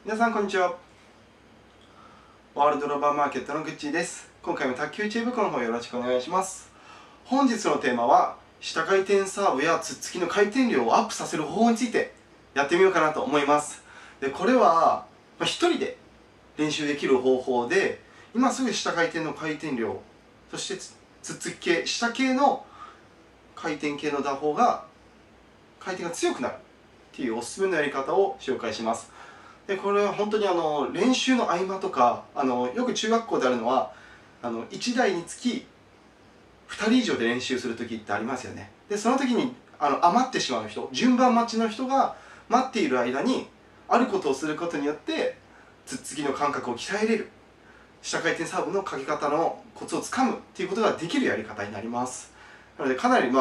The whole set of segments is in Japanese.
皆さんこんにちは。ワールドラバーマーケットのグッチーです。今回も卓球知恵袋の方よろしくお願いします。本日のテーマは下回転サーブやツッツキの回転量をアップさせる方法についてやってみようかなと思います。でこれは一人で練習できる方法で、今すぐ下回転の回転量、そしてツッツキ系下系の回転系の打法が回転が強くなるっていうおすすめのやり方を紹介します。でこれは本当に練習の合間とかよく中学校であるのは1台につき2人以上で練習する時ってありますよね。でその時に余ってしまう人、順番待ちの人が待っている間にあることをすることによってツッツキの感覚を鍛えれる、下回転サーブのかけ方のコツをつかむっていうことができるやり方になります。なのでかなり人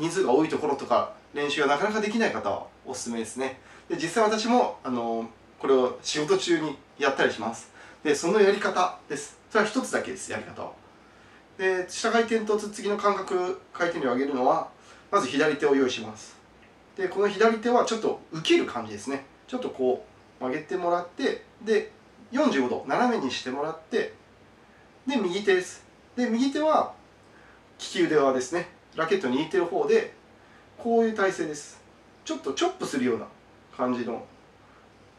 数が多いところとか練習がなかなかできない方はおすすめですね。で実際私もこれを仕事中にやったりします。でそのやり方です。それは一つだけです、やり方は。で下回転とツッツキの感覚、回転量を上げるのはまず左手を用意します。でこの左手はちょっと受ける感じですね。ちょっとこう曲げてもらって、で45度斜めにしてもらって、で右手です。で右手は利き腕側ですね。ラケット握ってる方でこういう体勢です。ちょっとチョップするような感じの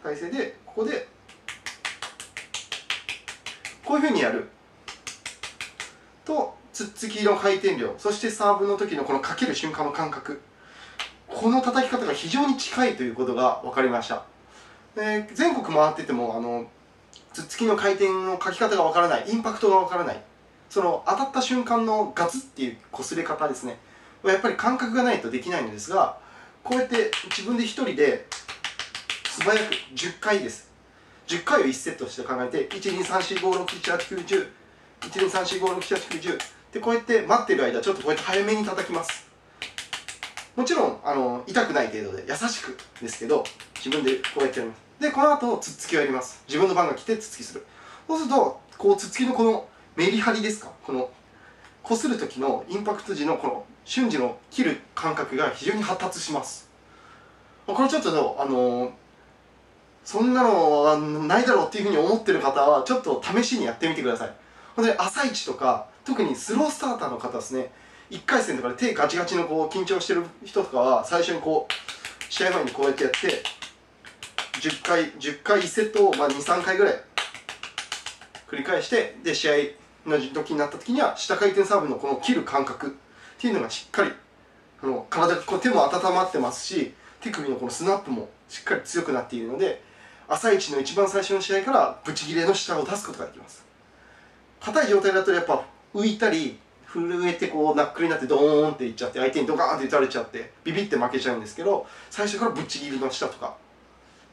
体勢で、ここでこういうふうにやるとツッツキの回転量、そしてサーブの時のこのかける瞬間の感覚、この叩き方が非常に近いということが分かりました。で全国回っててもツッツキの回転のかき方が分からない、インパクトが分からない、その当たった瞬間のガツッっていう擦れ方ですね、やっぱり感覚がないとできないのですが、こうやって自分で一人で素早く10回です。10回を1セットして考えて、12345678910、12345678910でこうやって待ってる間、ちょっとこうやって早めに叩きます。もちろん痛くない程度で優しくですけど、自分でこうやってやります。でこの後ツッツキをやります。自分の番が来てツッツキする。そうするとこうツッツキのこのメリハリですか、この擦る時のインパクト時のこの瞬時の切る感覚が非常に発達します。これちょっとそんなのはないだろうっていうふうに思ってる方はちょっと試しにやってみてください。ほんで朝一とか特にスロースターターの方ですね、1回戦とかで手ガチガチのこう緊張してる人とかは最初にこう試合前にこうやってやって10回1セットを23回ぐらい繰り返して、で試合の時になった時には下回転サーブのこの切る感覚っていうのがしっかり体が手も温まってますし、手首のこのスナップもしっかり強くなっているので、朝一の一番最初の試合からブチギレの下を出すことができます。硬い状態だとやっぱ浮いたり震えてこうナックルになってドーンっていっちゃって、相手にドカーンって打たれちゃってビビって負けちゃうんですけど、最初からブチギレの下とか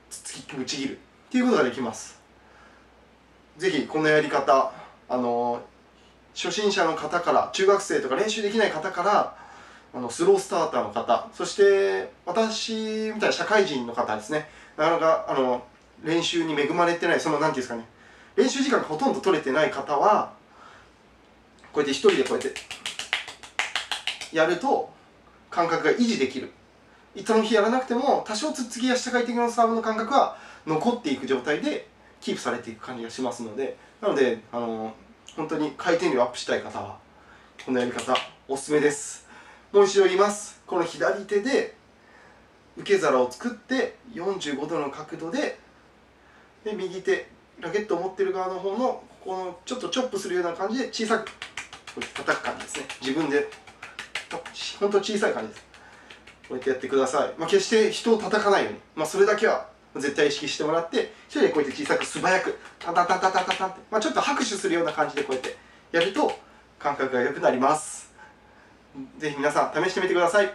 ツッツキブチギルっていうことができます。ぜひこのやり方初心者の方から、中学生とか練習できない方からスロースターターの方、そして私みたいな社会人の方ですね、なかなか練習に恵まれてない、その何ていうんですかね、練習時間がほとんど取れてない方はこうやって一人でこうやってやると感覚が維持できる。その日やらなくても多少ツッツキや下回転のサーブの感覚は残っていく状態でキープされていく感じがしますので、なので本当に回転量アップしたい方はこのやり方おすすめです。もう一度言います。この左手で受け皿を作って45度の角度で、右手ラケットを持ってる側の方のこのちょっとチョップするような感じで小さく叩く感じですね。自分で本当小さい感じです。こうやってやってください。決して人を叩かないように、それだけは絶対意識してもらって、一人でこうやって小さく素早くタタタタタタタって、ちょっと拍手するような感じでこうやってやると感覚が良くなります。ぜひ皆さん試してみてください。